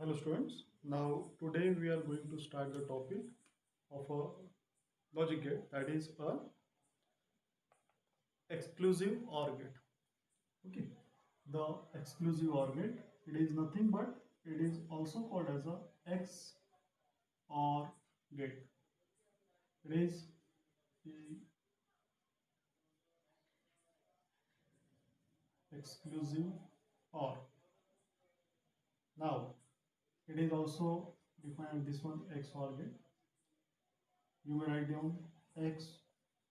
Hello students. Now today we are going to start the topic of a logic gate, that is a exclusive OR gate. Okay. The exclusive OR gate, it is nothing but it is also called as a XOR gate. It is the exclusive OR. Now it is also defined this one XOR gate. You may write down X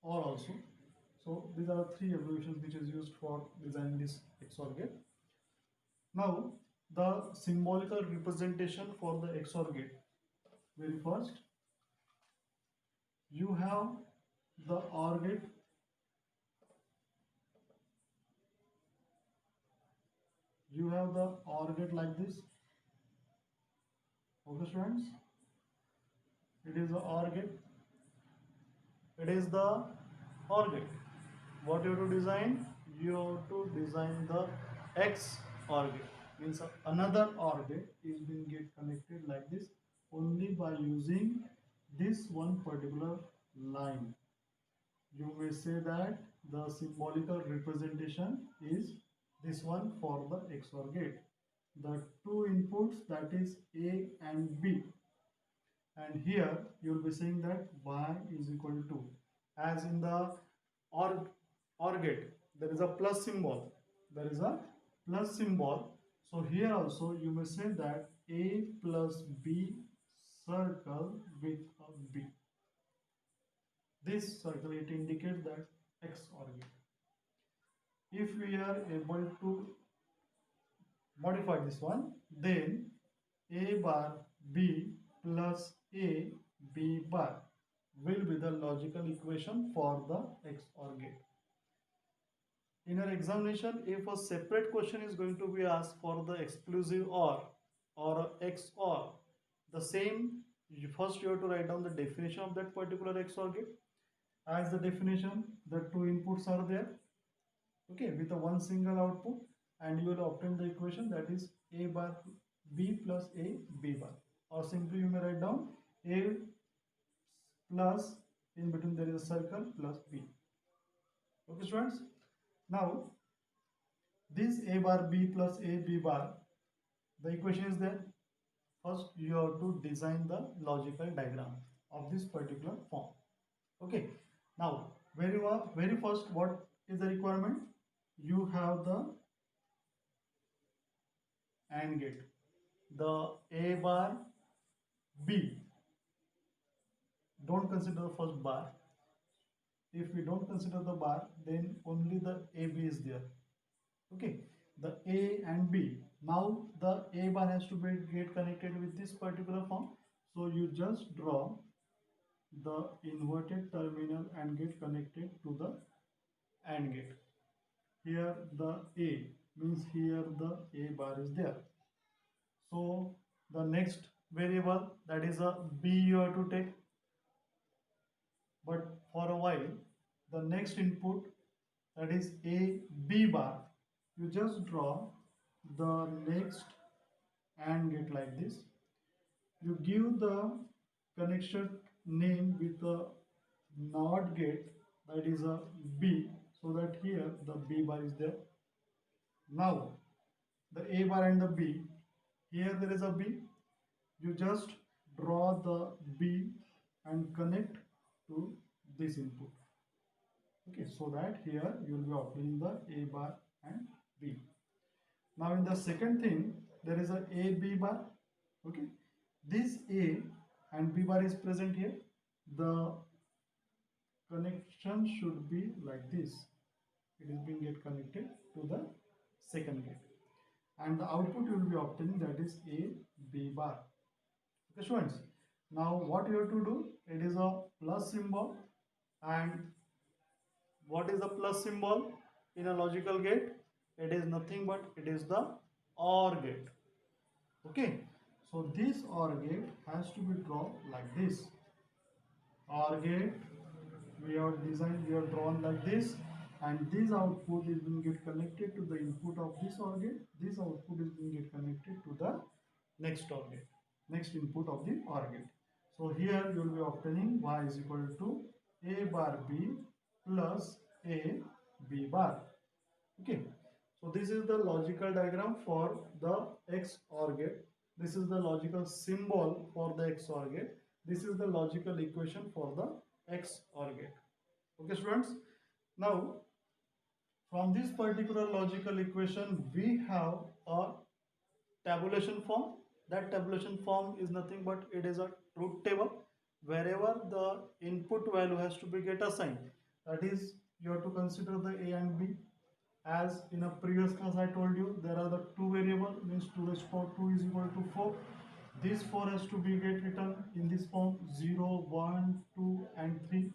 or also. So these are three abbreviations which is used for designing this XOR gate. Now the symbolical representation for the XOR gate. Very first, you have the OR gate. You have the OR gate like this. Okay, students. It is the OR gate. It is the OR gate. What you have to design? You have to design the XOR gate. Means another OR gate is being get connected like this only by using this one particular line. You may say that the symbolical representation is this one for the XOR gate. The two inputs, that is A and B, and here you will be saying that y is equal to, as in the OR, OR gate there is a plus symbol, there is a plus symbol. So here also you may say that A plus B circle with a B. This circle, it indicates that XOR gate. If we are able to modify this one, then A bar B plus A B bar will be the logical equation for the XOR gate. In our examination, if a separate question is going to be asked for the exclusive or XOR, the same, first you have to write down the definition of that particular XOR gate. As the definition, the two inputs are there, okay, with a one single output, and you will obtain the equation, that is A bar B plus A B bar, or simply you may write down A plus, in between there is a circle, plus B. Okay students, now this A bar B plus A B bar, the equation is there. First you have to design the logical diagram of this particular form. Okay, now very first, what is the requirement? You have the AND gate, the A bar B. Don't consider the first bar. If we don't consider the bar, then only the AB is there. Okay, the A and B. Now the A bar has to be get connected with this particular form. So you just draw the inverted terminal and get connected to the AND gate. Here the A means here the A bar is there. So the next variable, that is a B, you have to take. But for a while, the next input, that is A B bar, you just draw the next AND gate like this. You give the connection name with the NOT gate, that is a B, so that here the B bar is there. Now the A bar and the B, here there is a B, you just draw the B and connect to this input. Okay, so that here you will be obtaining the A bar and B. Now in the second thing, there is a B bar. Okay, this A and B bar is present here. The connection should be like this. It is being get connected to the second gate, and the output you will be obtaining, that is A B bar. Okay students, now what you have to do, it is a plus symbol. And what is the plus symbol in a logical gate? It is nothing but it is the OR gate. Okay, so this OR gate has to be drawn like this. OR gate, we have designed, we have drawn like this, and this output is being get connected to the input of this OR gate. This output is being get connected to the next OR gate, next input of the OR gate. So here you will be obtaining y is equal to a bar b plus a b bar. Okay, so this is the logical diagram for the XOR gate. This is the logical symbol for the XOR gate. This is the logical equation for the XOR gate. Okay, students. Now, from this particular logical equation, we have a tabulation form. That tabulation form is nothing but it is a truth table. Wherever the input value has to be get assigned, that is, you have to consider the A and B. As in a previous class I told you, there are the two variable, means 2 raised to power 2 is equal to 4. This 4 has to be get written in this form 0, 1, 2 and 3.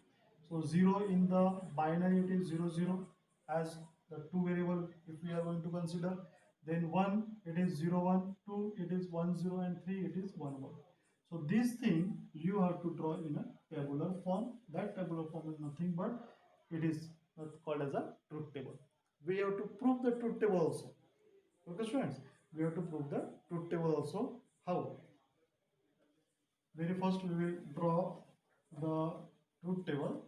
So 0 in the binary it is 0, 0 as the two variable if we are going to consider. Then 1 it is 0, 1, 2 it is 1, 0 and 3 it is 1, 1. So this thing you have to draw in a tabular form. That tabular form is nothing but it is called as a truth table. We have to prove the truth table also. Okay, students, we have to prove the truth table also. How? Very first, we will draw the truth table,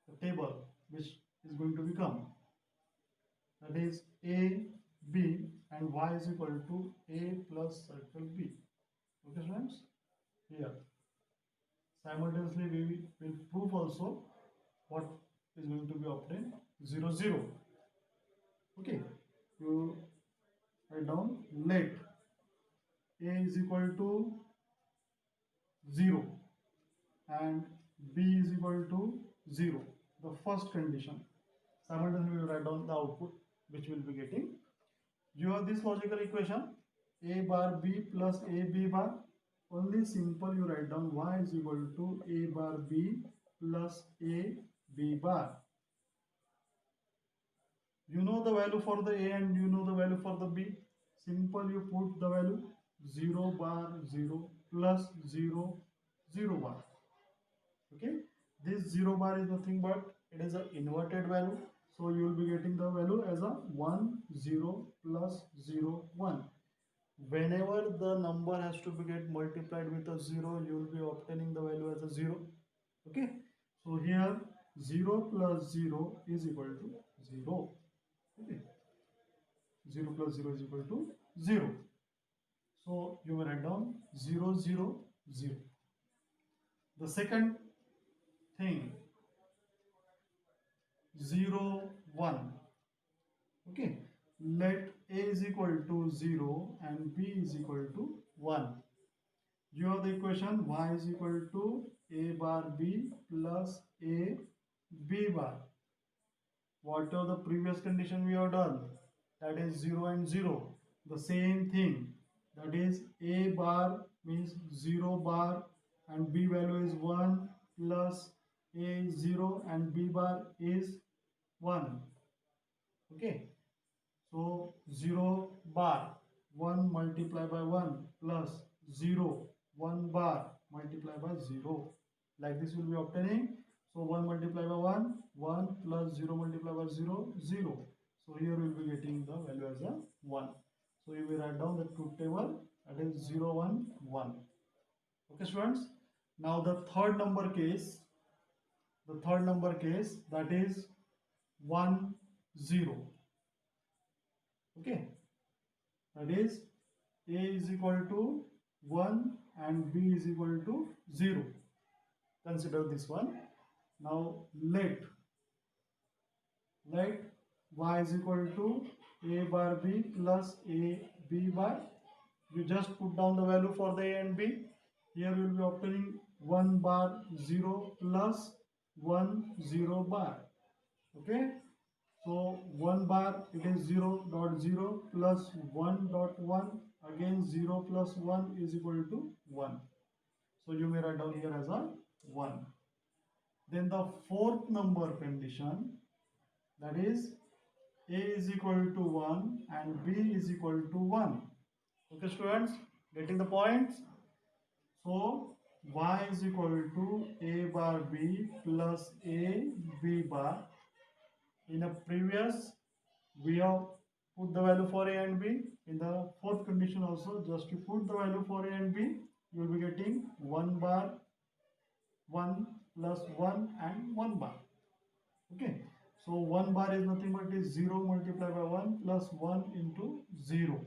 the table which is going to become, that is a, b, and y is equal to a plus circle b. Okay, students, here simultaneously we will prove also what is going to be obtained 0, 0. Okay, you write down let a is equal to 0 and b is equal to 0, the first condition. Simultaneously we will write down the output which we will be getting. You have this logical equation a bar b plus a b bar. Only simple you write down y is equal to a bar b plus a b bar. You know the value for the a and you know the value for the b. Simple you put the value 0 bar 0 plus 0 0 bar. Okay, this 0 bar is nothing but it is an inverted value, so you will be getting the value as a 1 0 plus 0 1. Whenever the number has to be get multiplied with a 0, you will be obtaining the value as a 0. Okay, so here 0 plus 0 is equal to 0. Okay, 0 plus 0 is equal to 0. So you will write down 0 0 0. The second thing 0 1. Okay, let a is equal to 0 and b is equal to 1. You have the equation y is equal to a bar b plus a b bar. Whatever the previous condition we have done, that is 0 and 0, the same thing, that is a bar means 0 bar and b value is 1 plus a 0 and b bar is 1. Okay, so 0 bar 1 multiplied by 1 plus 0 1 bar multiplied by 0. Like this will be obtaining. So 1 multiplied by 1 1 plus 0 multiplied by 0 0. So here we will be getting the value as a 1. So you will write down the truth table, that is 0 1 1. Okay, students. Now the third number case, that is 1 0. Okay, that is a is equal to 1 and b is equal to 0. Consider this one. Now let y is equal to a bar b plus a b bar. You just put down the value for the a and b. Here we will be obtaining 1 bar 0 plus 1 0 bar. Okay, so 1 bar it is 0 dot 0 plus 1 dot 1, again 0 plus 1 is equal to 1. So you may write down here as a 1. Then the fourth number condition, that is a is equal to 1 and b is equal to 1. Okay, students, getting the points? So y is equal to a bar b plus a b bar. In a previous we have put the value for a and b. In the fourth condition also, just you put the value for a and b, you will be getting 1 bar, 1 plus 1 and 1 bar. Okay, so 1 bar is nothing but is 0 multiplied by 1 plus 1 into 0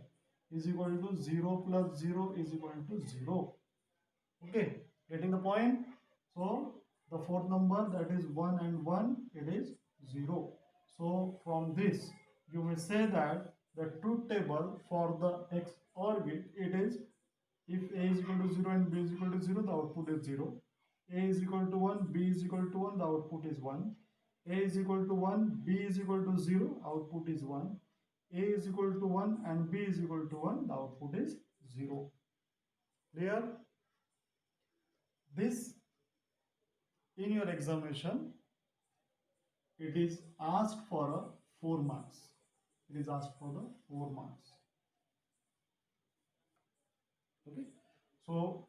is equal to 0 plus 0 is equal to 0. Okay, getting the point? So the fourth number, that is 1 and 1, it is 0. So from this you may say that the truth table for the XOR gate, it is if a is equal to 0 and b is equal to 0, the output is 0. A is equal to 1, b is equal to 1, the output is 1. A is equal to 1, b is equal to 0, output is 1. A is equal to 1 and b is equal to 1, the output is 0. Clear? This, in your examination, it is asked for a 4 marks. It is asked for the 4 marks. Okay, so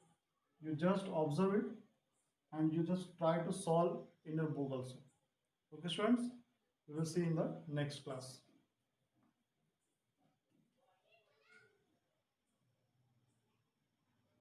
you just observe it and you just try to solve in your book also. Okay students, we will see in the next class.